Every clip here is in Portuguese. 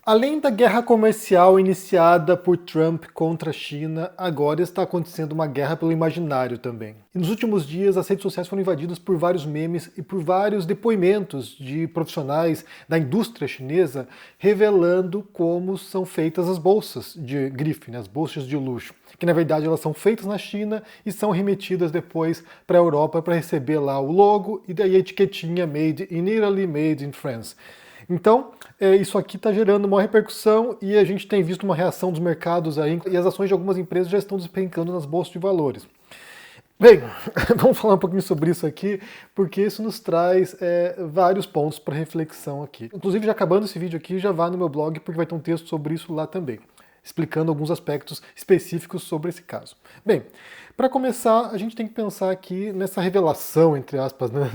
Além da guerra comercial iniciada por Trump contra a China, agora está acontecendo uma guerra pelo imaginário também. E nos últimos dias, as redes sociais foram invadidas por vários memes e por vários depoimentos de profissionais da indústria chinesa revelando como são feitas as bolsas de grife, né, as bolsas de luxo, que na verdade elas são feitas na China e são remetidas depois para a Europa para receber lá o logo e daí a etiquetinha Made in Italy, Made in France. Então, isso aqui está gerando uma repercussão e a gente tem visto uma reação dos mercados aí, e as ações de algumas empresas já estão despencando nas bolsas de valores. Bem, vamos falar um pouquinho sobre isso aqui, porque isso nos traz vários pontos para reflexão aqui. Inclusive, já acabando esse vídeo aqui, já vá no meu blog, porque vai ter um texto sobre isso lá também, explicando alguns aspectos específicos sobre esse caso. Bem, para começar, a gente tem que pensar aqui nessa revelação, entre aspas, né?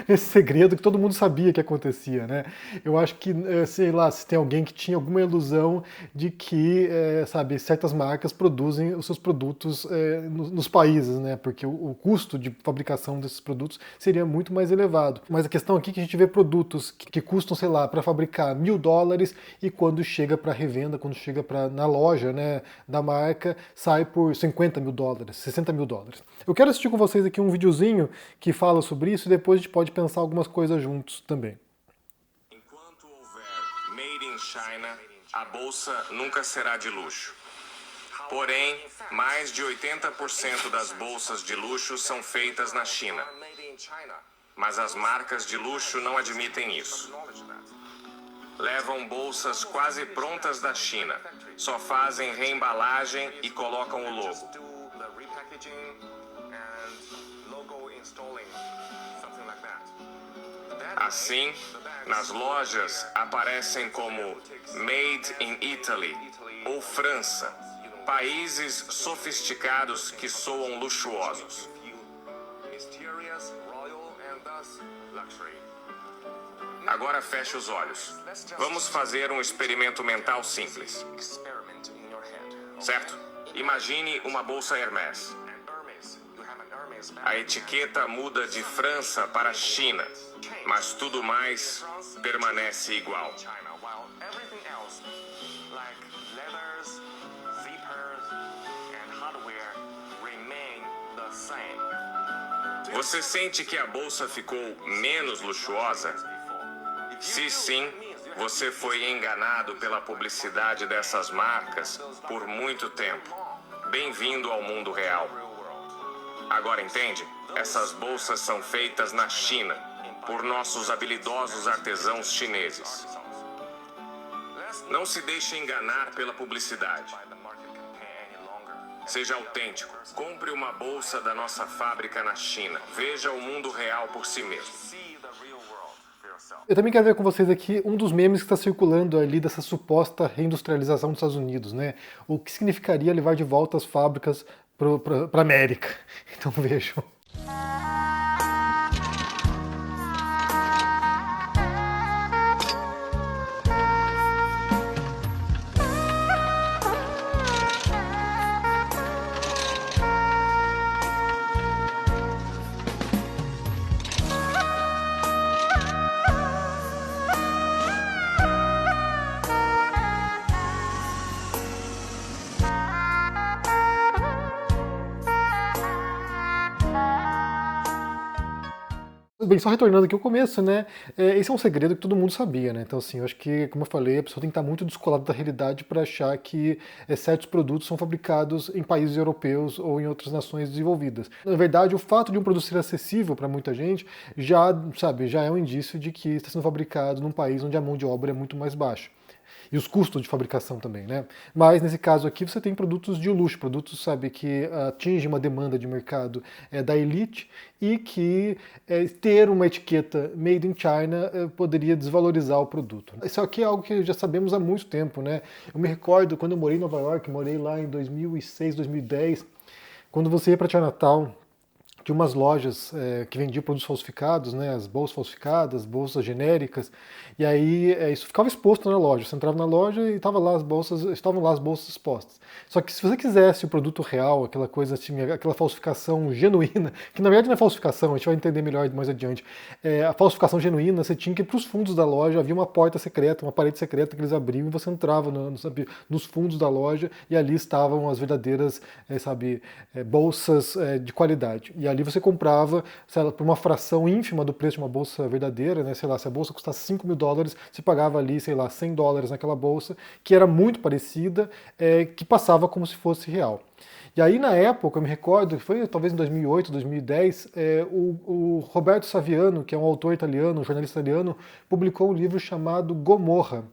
Nesse segredo que todo mundo sabia que acontecia, né? Eu acho que, sei lá, se tem alguém que tinha alguma ilusão de que, sabe, certas marcas produzem os seus produtos nos países, né? Porque o custo de fabricação desses produtos seria muito mais elevado. Mas a questão aqui é que a gente vê produtos que custam, sei lá, para fabricar $1.000 e quando chega para revenda, quando chega na loja, né, da marca, sai por $50.000. $60.000. Eu quero assistir com vocês aqui um videozinho que fala sobre isso e depois a gente pode pensar algumas coisas juntos também. Enquanto houver Made in China, a bolsa nunca será de luxo. Porém, mais de 80% das bolsas de luxo são feitas na China. Mas as marcas de luxo não admitem isso. Levam bolsas quase prontas da China, só fazem reembalagem e colocam o logo. Assim, nas lojas aparecem como Made in Italy ou França, países sofisticados que soam luxuosos. Agora feche os olhos. Vamos fazer um experimento mental simples. Certo? Imagine uma bolsa Hermès. A etiqueta muda de França para China, mas tudo mais permanece igual. Você sente que a bolsa ficou menos luxuosa? Se sim, você foi enganado pela publicidade dessas marcas por muito tempo. Bem-vindo ao mundo real. Agora entende? Essas bolsas são feitas na China, por nossos habilidosos artesãos chineses. Não se deixe enganar pela publicidade. Seja autêntico. Compre uma bolsa da nossa fábrica na China. Veja o mundo real por si mesmo. Eu também quero ver com vocês aqui um dos memes que está circulando ali dessa suposta reindustrialização dos Estados Unidos, né? O que significaria levar de volta as fábricas para a América. Então vejam. Bem, só retornando aqui ao começo, né? Esse é um segredo que todo mundo sabia, né? Então, assim, eu acho que, como eu falei, a pessoa tem que estar muito descolada da realidade para achar que certos produtos são fabricados em países europeus ou em outras nações desenvolvidas. Na verdade, o fato de um produto ser acessível para muita gente já, sabe, já é um indício de que está sendo fabricado num país onde a mão de obra é muito mais baixa. E os custos de fabricação também, né? Mas nesse caso aqui você tem produtos de luxo, produtos, sabe, que atingem uma demanda de mercado da elite e que ter uma etiqueta Made in China poderia desvalorizar o produto. Isso aqui é algo que já sabemos há muito tempo, né? Eu me recordo quando eu morei em Nova York, morei lá em 2006, 2010, quando você ia para Chinatown, de umas lojas que vendiam produtos falsificados, né, as bolsas falsificadas, bolsas genéricas, e aí isso ficava exposto na loja. Você entrava na loja e estavam lá as bolsas expostas. Só que se você quisesse o produto real, aquela coisa assim, aquela falsificação genuína, que na verdade não é falsificação, a gente vai entender melhor mais adiante, a falsificação genuína, você tinha que ir para os fundos da loja, havia uma porta secreta, uma parede secreta que eles abriam e você entrava nos fundos da loja e ali estavam as verdadeiras, bolsas de qualidade. E ali você comprava, sei lá, por uma fração ínfima do preço de uma bolsa verdadeira, né? Sei lá, se a bolsa custasse $5.000, você pagava ali, sei lá, $100 naquela bolsa, que era muito parecida, que passava como se fosse real. E aí, na época, eu me recordo, foi talvez em 2008, 2010, o Roberto Saviano, que é um autor italiano, um jornalista italiano, publicou um livro chamado Gomorra,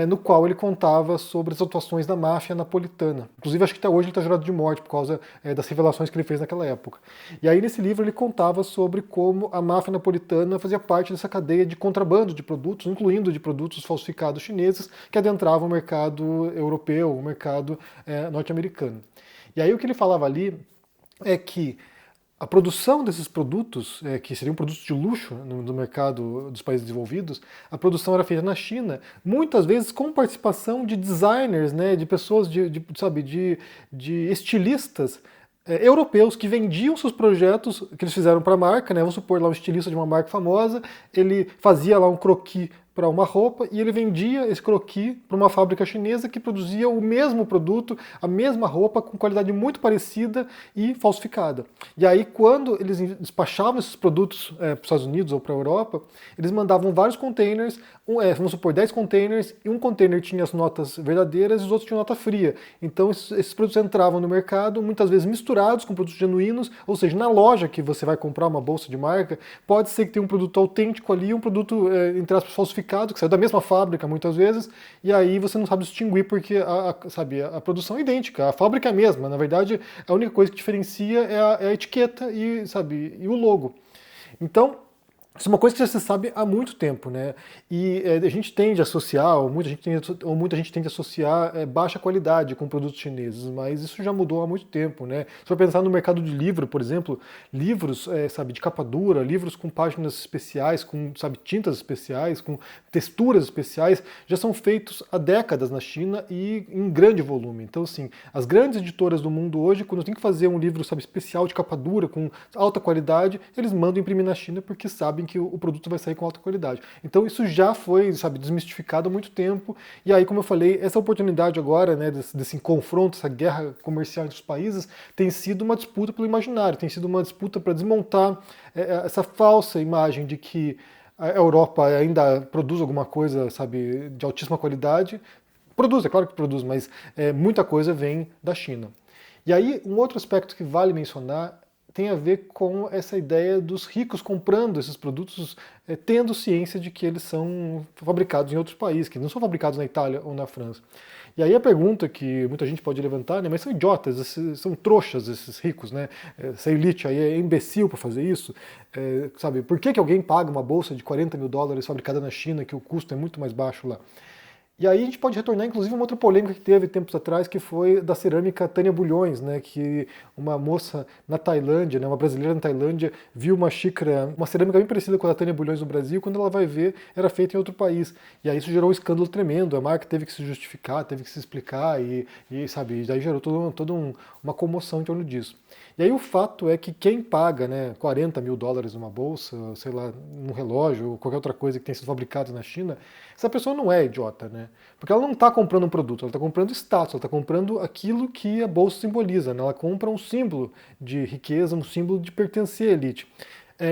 no qual ele contava sobre as atuações da máfia napolitana. Inclusive, acho que até hoje ele está jurado de morte por causa das revelações que ele fez naquela época. E aí, nesse livro, ele contava sobre como a máfia napolitana fazia parte dessa cadeia de contrabando de produtos, incluindo de produtos falsificados chineses, que adentravam o mercado europeu, o mercado norte-americano. E aí, o que ele falava ali é que a produção desses produtos, que seriam produtos de luxo no mercado dos países desenvolvidos, a produção era feita na China, muitas vezes com participação de designers, né, de pessoas, de estilistas europeus que vendiam seus projetos que eles fizeram para a marca, né, vamos supor lá um estilista de uma marca famosa, ele fazia lá um croquis para uma roupa e ele vendia esse croquis para uma fábrica chinesa que produzia o mesmo produto, a mesma roupa com qualidade muito parecida e falsificada. E aí quando eles despachavam esses produtos para os Estados Unidos ou para a Europa, eles mandavam vários containers, vamos supor 10 containers, e um container tinha as notas verdadeiras e os outros tinham nota fria. Então esses produtos entravam no mercado, muitas vezes misturados com produtos genuínos, ou seja, na loja que você vai comprar uma bolsa de marca, pode ser que tenha um produto autêntico ali, um produto, entre aspas, falsificado, que saiu da mesma fábrica muitas vezes, e aí você não sabe distinguir porque a produção é idêntica, a fábrica é a mesma. Na verdade, a única coisa que diferencia é a etiqueta e o logo. Então, isso é uma coisa que já se sabe há muito tempo, né? E a gente tende a associar, ou muita gente tende a associar baixa qualidade com produtos chineses, mas isso já mudou há muito tempo, né? Se for pensar no mercado de livro, por exemplo, livros, de capa dura, livros com páginas especiais, com, tintas especiais, com texturas especiais, já são feitos há décadas na China e em grande volume. Então, assim, as grandes editoras do mundo hoje, quando tem que fazer um livro, especial de capa dura, com alta qualidade, eles mandam imprimir na China porque sabem que o produto vai sair com alta qualidade. Então isso já foi, desmistificado há muito tempo, e aí, como eu falei, essa oportunidade agora, né, desse confronto, essa guerra comercial entre os países, tem sido uma disputa pelo imaginário, tem sido uma disputa para desmontar essa falsa imagem de que a Europa ainda produz alguma coisa, de altíssima qualidade. Produz, é claro que produz, mas muita coisa vem da China. E aí, um outro aspecto que vale mencionar tem a ver com essa ideia dos ricos comprando esses produtos, tendo ciência de que eles são fabricados em outros países, que não são fabricados na Itália ou na França. E aí a pergunta que muita gente pode levantar, né, mas são idiotas, são trouxas esses ricos, né? Essa elite aí é imbecil para fazer isso, por que alguém paga uma bolsa de $40.000 fabricada na China, que o custo é muito mais baixo lá? E aí a gente pode retornar, inclusive, uma outra polêmica que teve tempos atrás, que foi da cerâmica Tânia Bulhões, né, que uma moça na Tailândia, né, uma brasileira na Tailândia, viu uma xícara, uma cerâmica bem parecida com a da Tânia Bulhões no Brasil, quando ela vai ver, era feita em outro país. E aí isso gerou um escândalo tremendo, a marca teve que se justificar, teve que se explicar, e daí gerou toda uma comoção em torno disso. E aí o fato é que quem paga, né, $40.000 numa bolsa, sei lá, num relógio, ou qualquer outra coisa que tenha sido fabricada na China, essa pessoa não é idiota, né? Porque ela não está comprando um produto, ela está comprando status, ela está comprando aquilo que a bolsa simboliza, né? Ela compra um símbolo de riqueza, um símbolo de pertencer à elite.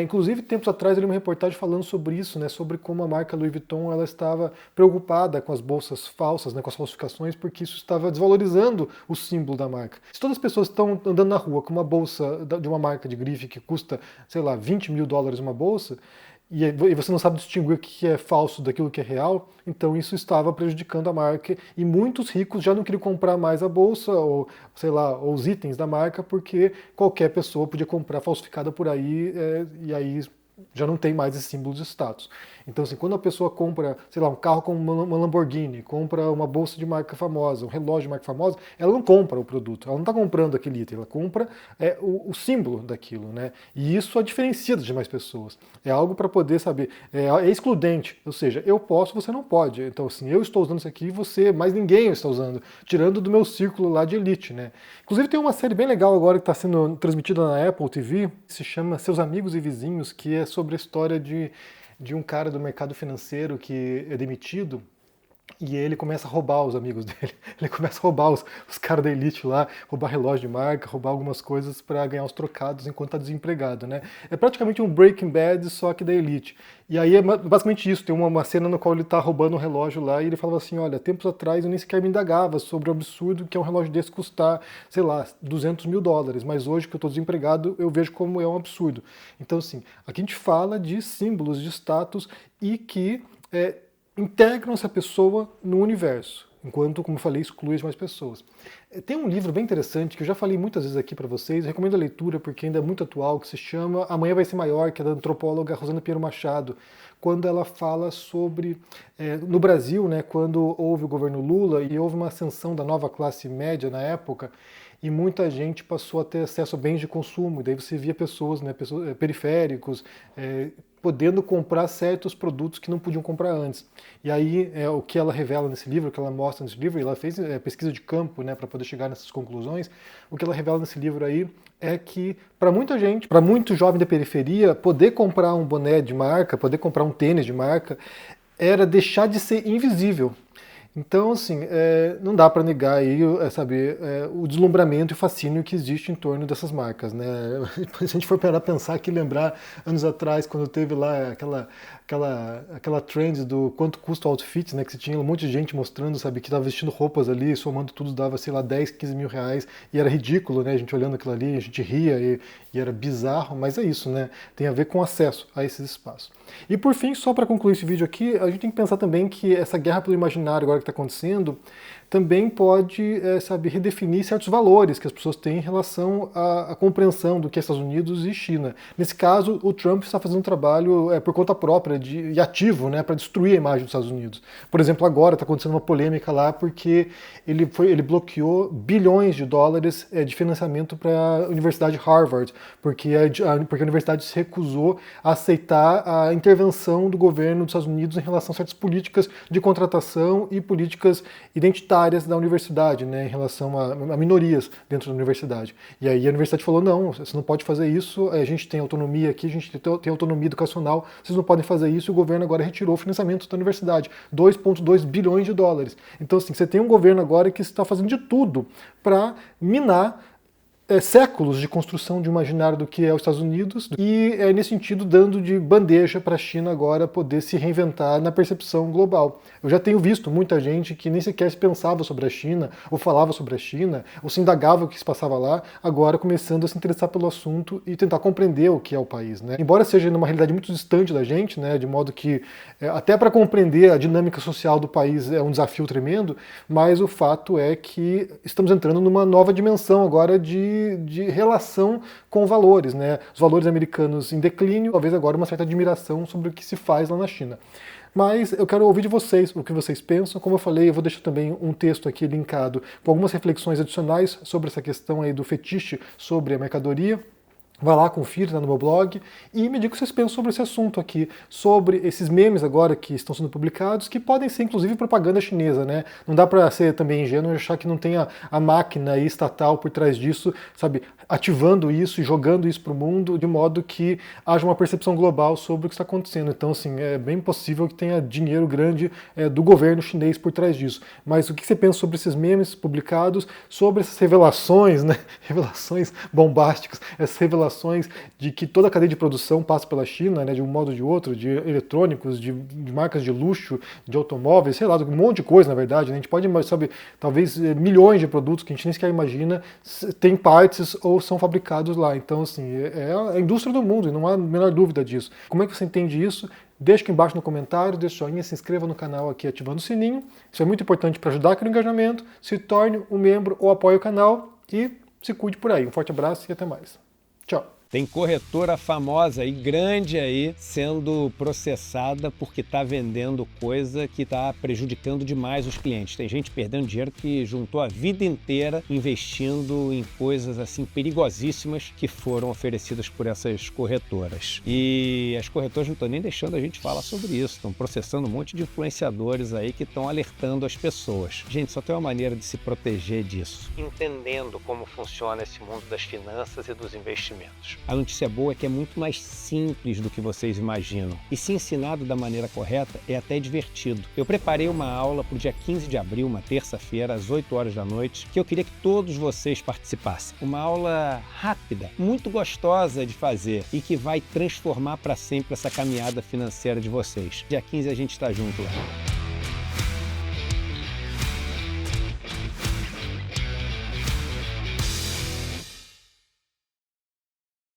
Inclusive, tempos atrás, eu li uma reportagem falando sobre isso, né, sobre como a marca Louis Vuitton ela estava preocupada com as bolsas falsas, né, com as falsificações, porque isso estava desvalorizando o símbolo da marca. Se todas as pessoas estão andando na rua com uma bolsa de uma marca de grife que custa, sei lá, $20.000 uma bolsa, e você não sabe distinguir o que é falso daquilo que é real, então isso estava prejudicando a marca, e muitos ricos já não queriam comprar mais a bolsa, ou sei lá, ou os itens da marca, porque qualquer pessoa podia comprar falsificada por aí, e aí já não tem mais esse símbolo de status. Então, assim, quando a pessoa compra, sei lá, um carro como uma Lamborghini, compra uma bolsa de marca famosa, um relógio de marca famosa, ela não compra o produto, ela não está comprando aquele item, ela compra o símbolo daquilo, né? E isso a diferencia das demais pessoas. É algo para poder saber, é excludente, ou seja, eu posso, você não pode. Então, assim, eu estou usando isso aqui, você, mais ninguém está usando, tirando do meu círculo lá de elite, né? Inclusive tem uma série bem legal agora que está sendo transmitida na Apple TV, que se chama Seus Amigos e Vizinhos, que é sobre a história de um cara do mercado financeiro que é demitido e ele começa a roubar os amigos dele. Ele começa a roubar os caras da elite lá, roubar relógio de marca, roubar algumas coisas para ganhar os trocados enquanto está desempregado, né? É praticamente um Breaking Bad, só que da elite. E aí é basicamente isso, tem uma cena no qual ele está roubando um relógio lá e ele fala assim, olha, tempos atrás eu nem sequer me indagava sobre o absurdo que é um relógio desse custar, sei lá, $200 mil, mas hoje que eu estou desempregado eu vejo como é um absurdo. Então assim, aqui a gente fala de símbolos de status e que integram essa pessoa no universo, enquanto, como eu falei, exclui as mais pessoas. Tem um livro bem interessante que eu já falei muitas vezes aqui para vocês, recomendo a leitura porque ainda é muito atual, que se chama Amanhã Vai Ser Maior, que é da antropóloga Rosana Pinheiro Machado, quando ela fala sobre, no Brasil, né, quando houve o governo Lula e houve uma ascensão da nova classe média na época, e muita gente passou a ter acesso a bens de consumo, e daí você via pessoas, né, periféricos, podendo comprar certos produtos que não podiam comprar antes. E aí, o que ela revela nesse livro, o que ela mostra nesse livro, e ela fez pesquisa de campo, né, para poder chegar nessas conclusões, o que ela revela nesse livro aí é que, para muita gente, para muito jovem da periferia, poder comprar um boné de marca, poder comprar um tênis de marca, era deixar de ser invisível. Então, assim, não dá para negar aí, sabe, o deslumbramento e fascínio que existe em torno dessas marcas, né? Se a gente for parar a pensar aqui, lembrar anos atrás, quando teve lá aquela trend do quanto custa o outfit, né? Que você tinha um monte de gente mostrando, sabe, que estava vestindo roupas ali, somando tudo dava, sei lá, 10, 15 mil reais, e era ridículo, né? A gente olhando aquilo ali, a gente ria e era bizarro, mas é isso, né? Tem a ver com acesso a esses espaços. E por fim, só para concluir esse vídeo aqui, a gente tem que pensar também que essa guerra pelo imaginário agora que está acontecendo também pode, sabe, redefinir certos valores que as pessoas têm em relação à compreensão do que é Estados Unidos e China. Nesse caso, o Trump está fazendo um trabalho por conta própria e ativo, né, para destruir a imagem dos Estados Unidos. Por exemplo, agora está acontecendo uma polêmica lá porque ele bloqueou bilhões de dólares de financiamento para a Universidade Harvard, porque a universidade se recusou a aceitar a intervenção do governo dos Estados Unidos em relação a certas políticas de contratação e políticas identitárias da universidade, né, em relação a minorias dentro da universidade. E aí a universidade falou, não, você não pode fazer isso, a gente tem autonomia aqui, a gente tem autonomia educacional, vocês não podem fazer isso, e o governo agora retirou o financiamento da universidade, 2,2 bilhões de dólares. Então, assim, você tem um governo agora que está fazendo de tudo para minar séculos de construção de um imaginário do que é os Estados Unidos e, nesse sentido, dando de bandeja para a China agora poder se reinventar na percepção global. Eu já tenho visto muita gente que nem sequer se pensava sobre a China, ou falava sobre a China, ou se indagava o que se passava lá, agora começando a se interessar pelo assunto e tentar compreender o que é o país, né? Embora seja numa realidade muito distante da gente, né, de modo que até para compreender a dinâmica social do país é um desafio tremendo, mas o fato é que estamos entrando numa nova dimensão agora de relação com valores, né? Os valores americanos em declínio, talvez agora uma certa admiração sobre o que se faz lá na China. Mas eu quero ouvir de vocês o que vocês pensam. Como eu falei, eu vou deixar também um texto aqui linkado com algumas reflexões adicionais sobre essa questão aí do fetiche sobre a mercadoria. Vai lá, confira, tá no meu blog, e me diga o que vocês pensam sobre esse assunto aqui, sobre esses memes agora que estão sendo publicados, que podem ser inclusive propaganda chinesa, né? Não dá para ser também ingênuo e achar que não tem a máquina aí estatal por trás disso, sabe, ativando isso e jogando isso para o mundo, de modo que haja uma percepção global sobre o que está acontecendo. Então, assim, é bem possível que tenha dinheiro grande do governo chinês por trás disso. Mas o que você pensa sobre esses memes publicados, sobre essas revelações, né? Revelações bombásticas, essas revelações de que toda a cadeia de produção passa pela China, né, de um modo ou de outro, de eletrônicos, de marcas de luxo, de automóveis, sei lá, um monte de coisa, na verdade, né? A gente pode, sabe, talvez milhões de produtos que a gente nem sequer imagina tem partes ou são fabricados lá. Então, assim, é a indústria do mundo, e não há a menor dúvida disso. Como é que você entende isso? Deixa aqui embaixo no comentário, deixa o joinha, se inscreva no canal aqui ativando o sininho. Isso é muito importante para ajudar aqui no engajamento. Se torne um membro ou apoie o canal e se cuide por aí. Um forte abraço e até mais. Tchau! Tem corretora famosa e grande aí sendo processada porque está vendendo coisa que está prejudicando demais os clientes. Tem gente perdendo dinheiro que juntou a vida inteira investindo em coisas assim perigosíssimas que foram oferecidas por essas corretoras. E as corretoras não estão nem deixando a gente falar sobre isso, estão processando um monte de influenciadores aí que estão alertando as pessoas. Gente, só tem uma maneira de se proteger disso, entendendo como funciona esse mundo das finanças e dos investimentos. A notícia boa é que é muito mais simples do que vocês imaginam. E se ensinado da maneira correta, é até divertido. Eu preparei uma aula para o dia 15 de abril, uma terça-feira, às 8 horas da noite, que eu queria que todos vocês participassem. Uma aula rápida, muito gostosa de fazer e que vai transformar para sempre essa caminhada financeira de vocês. Dia 15 a gente está junto lá.